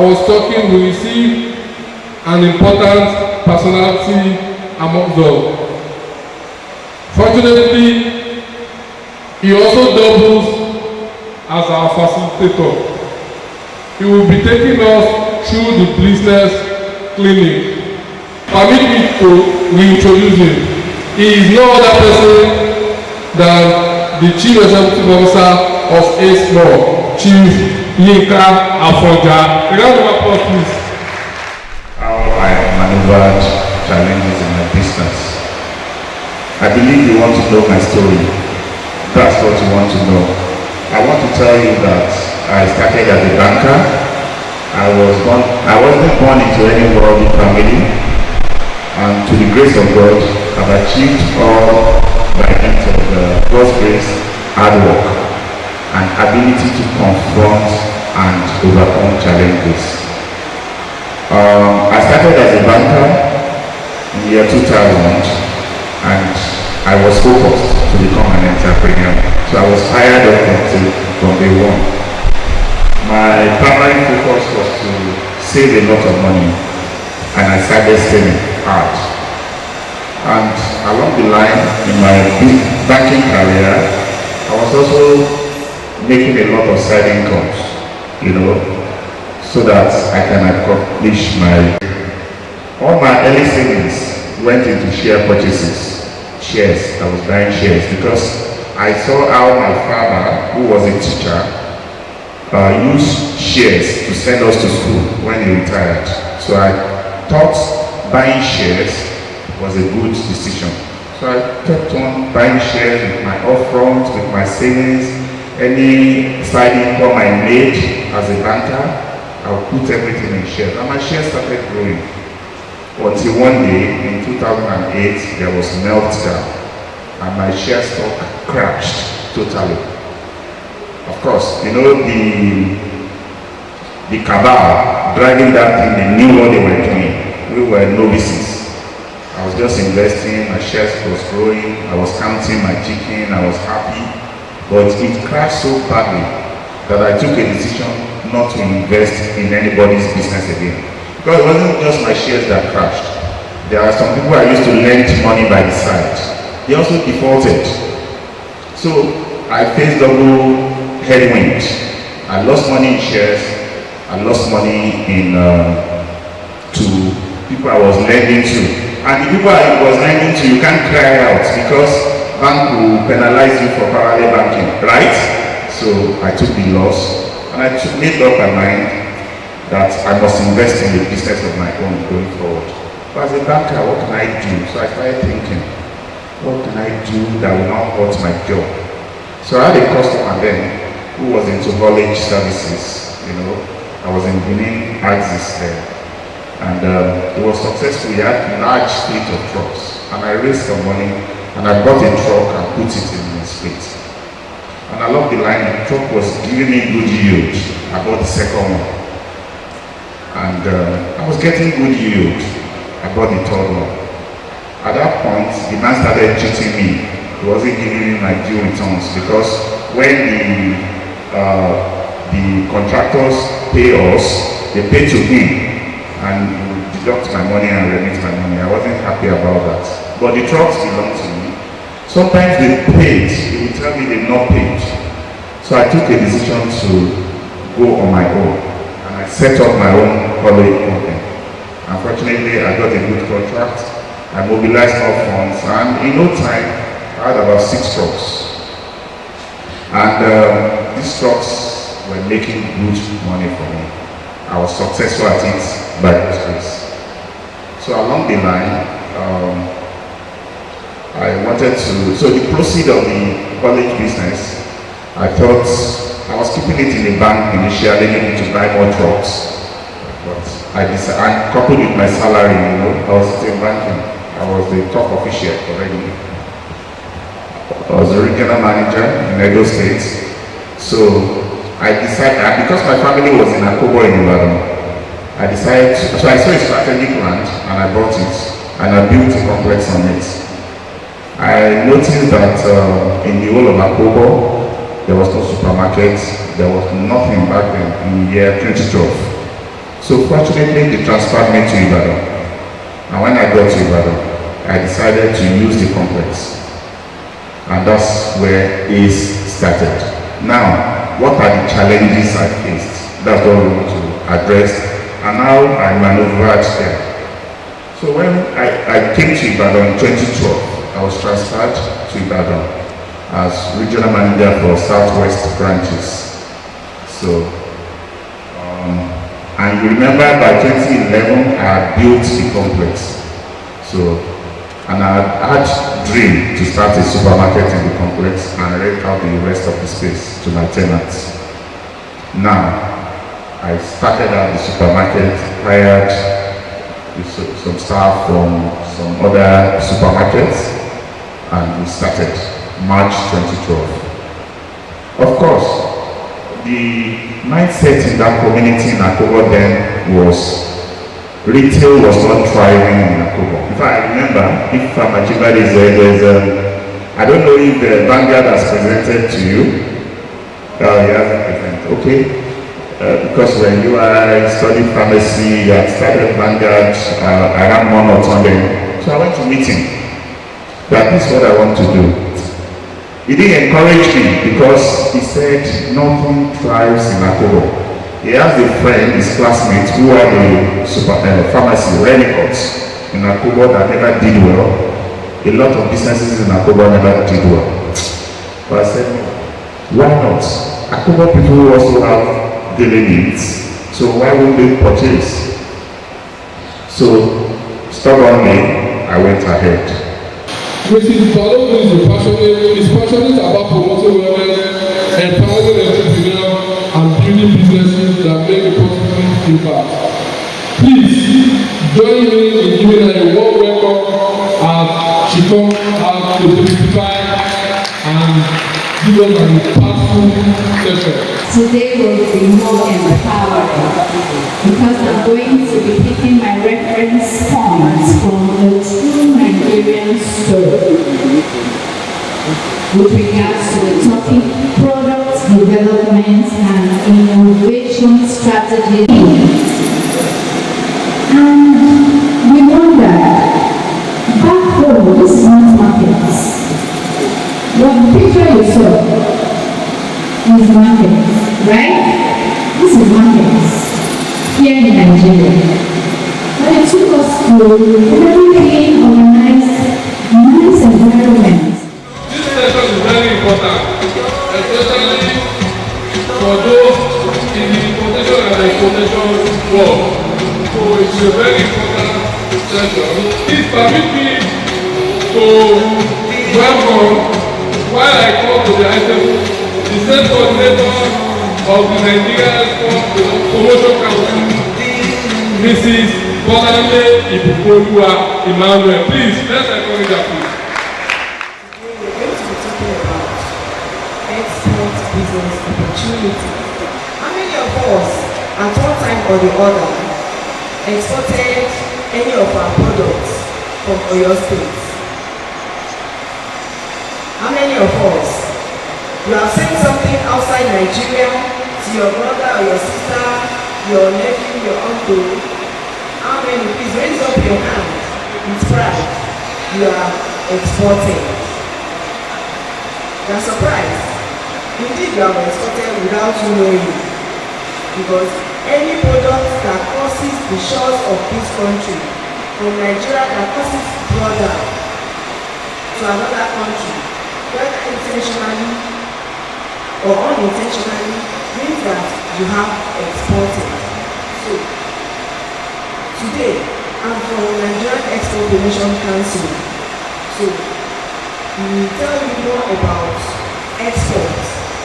I was talking, we received an important personality among them. Fortunately, he also doubles as our facilitator. He will be taking us through the business clinic. Permit me to reintroduce him. He is no other person than the Chief Executive Officer of ACE Law, Chief Yinka Afonja. A round of applause, please. How I maneuvered challenges in my business. I believe you want to know my story. That's what you want to know. I want to tell you that I started as a banker. I wasn't born into any worldly family, and to the grace of God, I've achieved all by means of God's grace, hard work, and ability to confront and overcome challenges. I started as a banker in the year 2000, and I was focused to become an entrepreneur. So I was hired up from day one. My primary focus was to save a lot of money, and I started saving hard. And along the line in my banking career, I was also making a lot of side incomes, so that I can accomplish all my early savings went into share purchases. Shares, I was buying shares because I saw how my father, who was a teacher, used shares to send us to school when he retired. So I thought buying shares was a good decision. So I kept on buying shares with my upfront, with my savings, any side income I made as a banker, I'll put everything in shares. And my shares started growing. Until one day in 2008, there was meltdown and my share stock crashed totally. Of course, the cabal driving that thing, they knew what they were doing. We were novices. I was just investing, my shares was growing, I was counting my chicken, I was happy. But it crashed so badly that I took a decision not to invest in anybody's business again. Because it wasn't just my shares that crashed. There are some people I used to lend money by the side. They also defaulted. So I faced double headwind. I lost money in shares. I lost money to people I was lending to. And the people I was lending to, you can't cry out because bank will penalize you for parallel banking, right? So I took the loss and I made up my mind that I must invest in a business of my own going forward. But as a banker, what can I do? So I started thinking, what can I do that will not hurt my job? So I had a customer then who was into haulage services. I was in Benin Axis there. And it was successful. He had a large fleet of trucks. And I raised some money and I bought a truck and put it in his fleet. And along the line, the truck was giving me good yield. I bought the second one. And I was getting good yield. I bought the third one. At that point, the man started cheating me. He wasn't giving me my due returns because when the contractors pay us, they pay to him and he would deduct my money and remit my money. I wasn't happy about that. But the trucks belong to me. Sometimes they paid. They would tell me they've not paid. So I took a decision to go on my own. I set up my own haulage company. Unfortunately, I got a good contract. I mobilized more funds, and in no time, I had about 6 trucks. And these trucks were making good money for me. I was successful at it by God's grace. So along the line, I wanted to. So the proceeds of the haulage business, I thought. I was keeping it in the bank initially, maybe to buy more trucks. But I decided, and coupled with my salary, I was still banking. I was the top official already. I was the regional manager in Edo State. So I decided, and because my family was in Akobo in Ibadan, I decided, so I saw a strategic land and I bought it and I built a complex on it. I noticed that in the whole of Akobo, there was no supermarket, there was nothing back then in the year 2012. So fortunately, they transferred me to Ibadan. And when I got to Ibadan, I decided to use the complex. And that's where it started. Now, what are the challenges I faced? That's what we want to address. And now I maneuvered there. So when I came to Ibadan in 2012, I was transferred to Ibadan as regional manager for Southwest branches. So, and you remember by 2011, I had built the complex. So, and I had dream to start a supermarket in the complex and rent out the rest of the space to my tenants. Now, I started out the supermarket, hired some staff from some other supermarkets, and we started March 2012. Of course, the mindset in that community in Akobo then was retail was not thriving in Akobo. In fact, I remember, if Famachiba is there, there's I don't know if the Vanguard has presented to you. He hasn't presented, okay. Because when you are studying pharmacy, you had started Vanguard around 1 or 2 then. So I went to meet him. That is what I want to do. He didn't encourage me because he said nothing thrives in Akobo. He has a friend, his classmates, who are the pharmacy records in Akobo that never did well. A lot of businesses in Akobo never did well. But I said, no, why not? Akobo people also have daily needs, so why won't they purchase? So stubbornly, I went ahead. Mrs. Balogun is passionate about promoting wellness, empowering entrepreneurs, and building businesses that make a positive impact. Please join me in giving her a warm welcome as she comes out to testify and give us an impactful session. Today will be more empowering because I'm going to be taking my reference points from the true Nigerian story with regards to the topic product development and innovation strategy. And we wonder, back home, this is not markets. What picture you saw is markets, right? This is markets here in Nigeria. But it took us to a very clean, organized, nice environment. This session is very important, especially for those in the importation and exportation world. So it's a very important session. Please permit me to welcome, while I come to the item, the state coordinator of the Nigerian Export Promotion Council, Mrs. Bolande Ibukolua Emmanuel. Please, let's encourage her, please. Today we're going to be talking about export business opportunity. How many of us, at one time or the other, exported any of our products from Oyo State? How many of us, you have sent something outside Nigeria to your brother or your sister, your nephew, your uncle? How many? Please raise up your hand with pride. You are exporting. You are surprised. Indeed, you have exported without you knowing. Because any product that crosses the shores of this country, from Nigeria that crosses border to another country, whether intentionally or unintentionally, means that you have exported. So, today, I'm from Nigerian Export Promotion Council. So, we will tell you more about export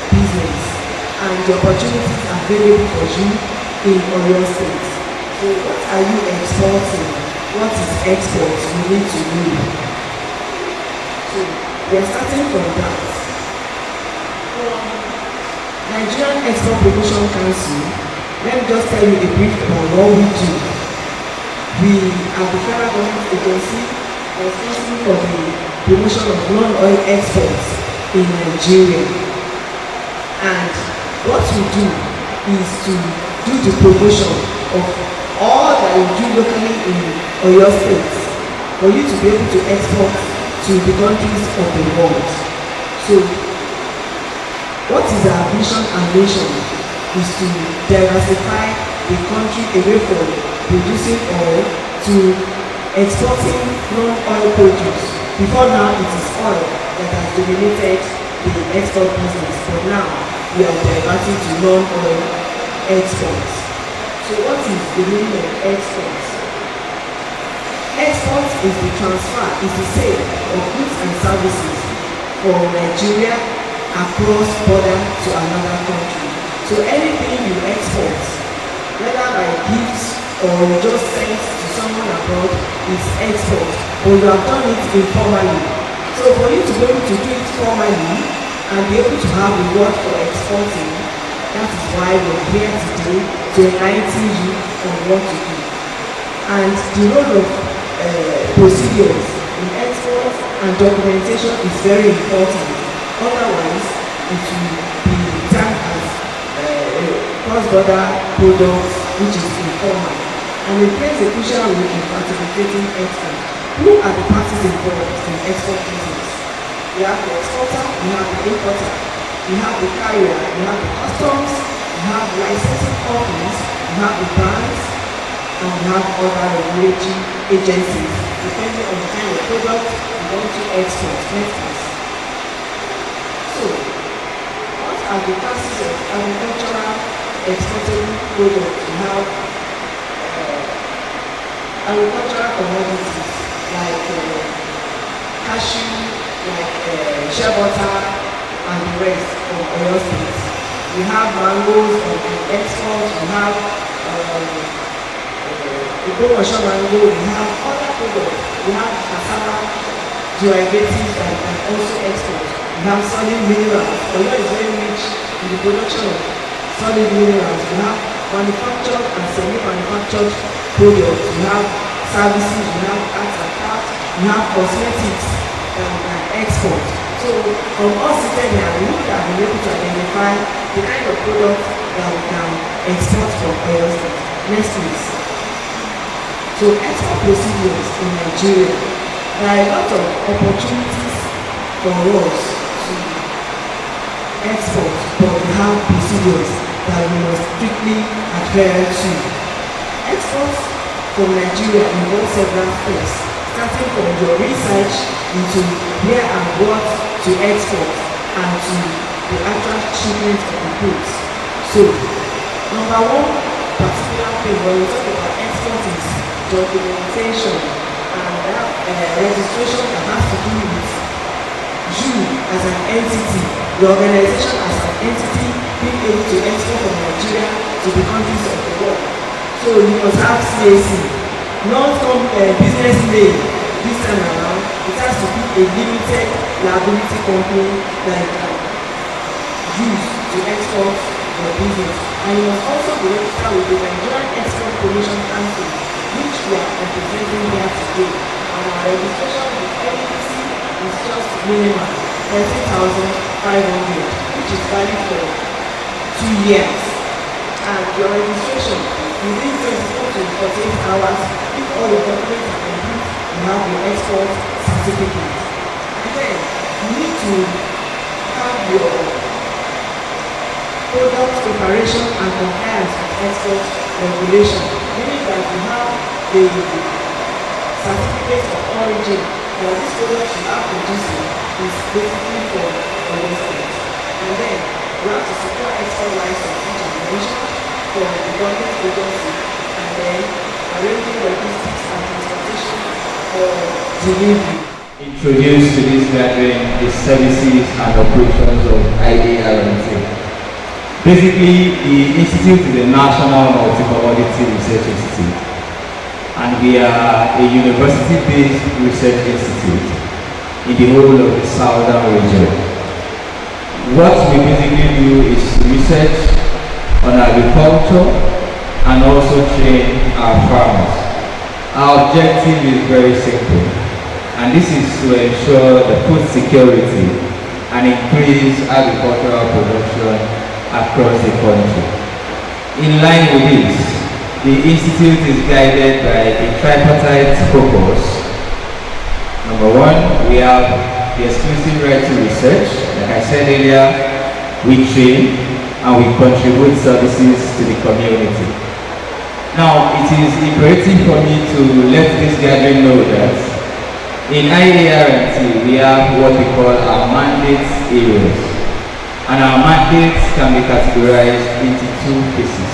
business and the opportunities available for you in Oyo State. So, what are you exporting? What is export? You need to know. So, we are starting from that. From Nigerian Export Promotion Council, let me just tell you a brief about what we do. We are the federal government agency responsible for the promotion of non-oil exports in Nigeria. And what we do is to do the promotion of all that you do locally in Oyo State for you to be able to export to the countries of the world. So, what is our vision and mission is to diversify the country away from producing oil to exporting non-oil produce. Before now, it is oil that has dominated the export business, but now we are diverting to non-oil exports. So what is the meaning of exports? Export is the transfer, is the sale of goods and services from Nigeria across border to another country. So anything you export, whether by gifts or you just send to someone abroad, is export, but you have done it informally. So for you to be able to do it formally and be able to have a word for exporting, that is why we're here today to enlighten you on what to do. And the role of procedures in export and documentation is very important. Otherwise, it will be tagged as cross-border products, which is informal. And it plays a crucial role in facilitating export. Who are the parties involved in export business? We have the exporter, we have the importer, we have the carrier, we have the customs, we have licensing companies, we have the brands, and we have other regulatory agencies, depending on the kind of product we want to export. So, what are the classes of agricultural exportable products? We have agricultural commodities like cashew, like shea butter, and the rest from Oyo State. We have mangoes on export, we have Igbo mango, we have other products, we have cassava derivatives that we can also export. We have solid minerals. Oyo is very rich in the production of solid minerals. We have manufactured and semi-manufactured products. We have services, we have arts and crafts, we have cosmetics that we can export. So from us sitting here, we have been able to identify the kind of products that we can export from Oyo State. Next please. So export procedures in Nigeria, there are a lot of opportunities for us to export, but we have procedures that we must strictly adhere to. Exports from Nigeria involve several steps, starting from your research into where and what to export and to the actual shipment of the goods. So, number one particular thing when we talk about export is documentation and that registration that has to do with you as an entity, the organization as an entity being able to export from Nigeria to the countries of the world. So you must have CAC, not business name this time around. It has to be a limited liability company that you can use to export your business. And you must also be registered with the Nigerian Export Promotion Council, which we are representing here today. And our registration with NEC is just minimal, 13,500, which is valid for 2 years. And your registration within 24 to 48 hours, if all the documents are complete, you have your export certificate. And then you need to have your product preparation and compliance with export regulation, meaning that you have the certificate of origin that this product you are producing is basically for Oyo State. And then you have to secure export license, which I mentioned, for the government agency, and then arranging logistics and transportation for delivery. Introduced to this gathering the services and operations of IDRNT. Basically, the institute is a national multi-commodity research institute, and we are a university-based research institute in the whole of the southern region. What we basically do is research on agriculture and also train our farmers. Our objective is very simple, and this is to ensure the food security and increase agricultural production across the country. In line with this, the institute is guided by a tripartite focus. Number one, we have the exclusive right to research. Like I said earlier, we train and we contribute services to the community. Now, it is imperative for me to let this gathering know that in IARNT, we have what we call our mandate areas. And our mandates can be categorized into two pieces.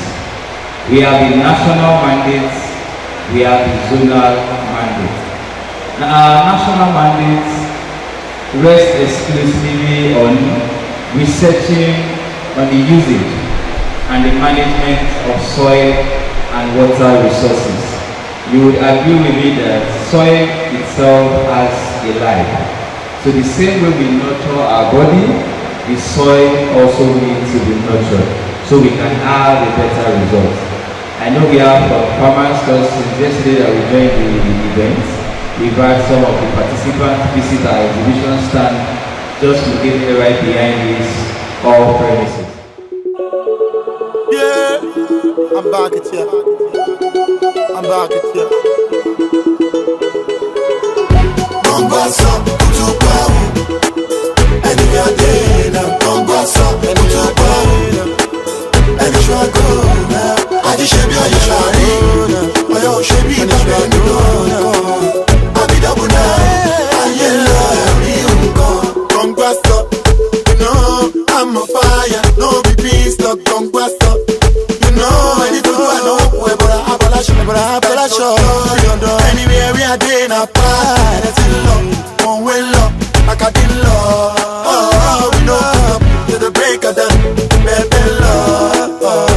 We have the national mandates, we have the zonal mandates. Now, our national mandates rest exclusively on researching on the usage and the management of soil and water resources. You would agree with me that soil itself has a life. So the same way we nurture our body, the soil also needs to be nurtured so we can have a better result. I know we have farmers because since yesterday that we joined the event, we've had some of the participants visit our exhibition stand just to get me right behind this all premises. Yeah, I'm back at you. I'm back at you. Don't pass up to power. And if you're dead, don't pass up to power. And if you're good now, I just should be on your shawty. I should be in the bed. I'll be double now. I love you. Don't pass up. You know, I'm on fire. No be peace, don't pass up. You know, anything I know, but I have anywhere we are doing a part, that's in love, one way love, like I did love. Oh, we know, to the break of dawn, baby love. Oh,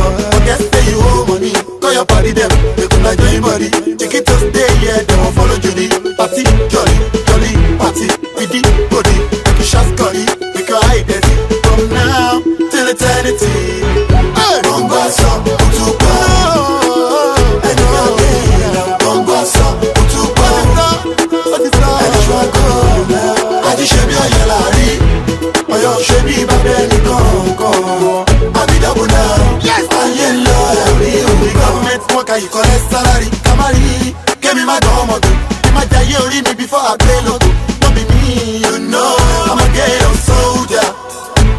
guess say you owe money, call your party them, they could like join body. Take it to stay, yeah, they won't follow Judy. Party, jolly, jolly, party, with the body, make you shot scotty, make your eye dirty. From now, till eternity, don't go so, to go. You collect salary, Kamari, give me my domo. My diary me before I play loco. Don't be me, you know, I'm a ghetto soldier.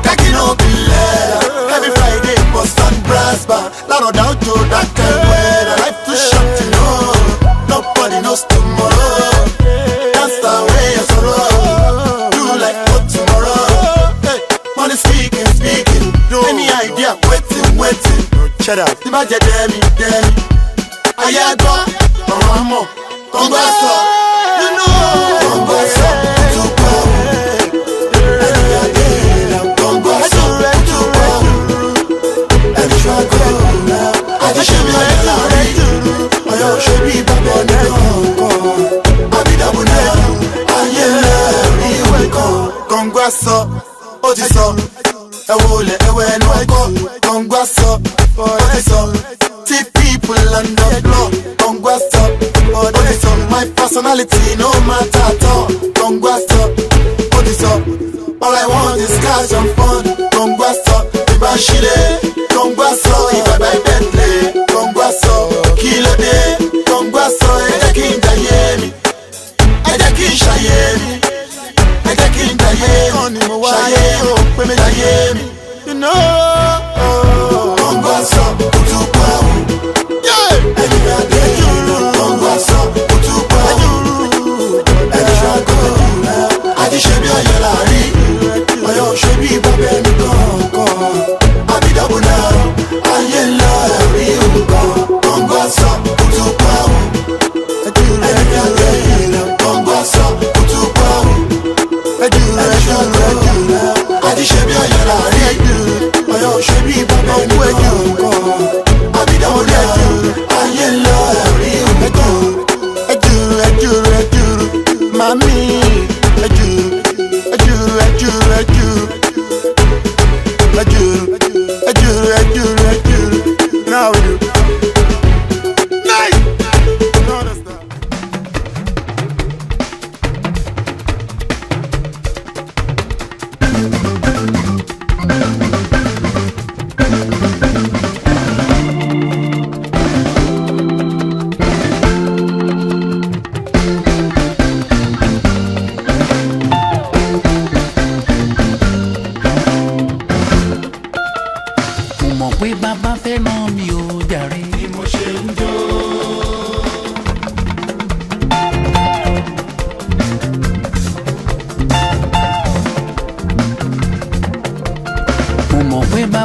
Kaki no pillar, every Friday post on brass bar. Lot of doubt to that kind of weather. Life too short to know, nobody knows tomorrow. That's the way I sorrow. Do like what tomorrow. Hey, money speaking. Any idea, waiting. Shut up, the budget, Demi. Ayago, Ramo, Congress, you know, Congress, to go. And Congress, to go. And struggle, I just should be I should be back I be double now. I am Congress, Otiso, Ewe, no go, Congress, Otiso. People on the block, don't go stop. My personality, no matter at all. Don't go stop. All I want is cash and fun. Don't go stop. If I shit, don't go stop. If I buy Bentley, don't go stop. Kill a day, don't go stop. I can't die me. I can't shy me. I can't die me. You know, don't go stop.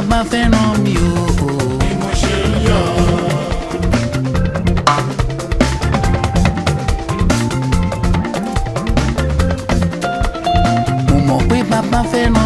bàbá fẹ́ràn mi o. Bí mo ṣe ń yọ̀. Mo mọ̀ pé bàbá fẹ́ràn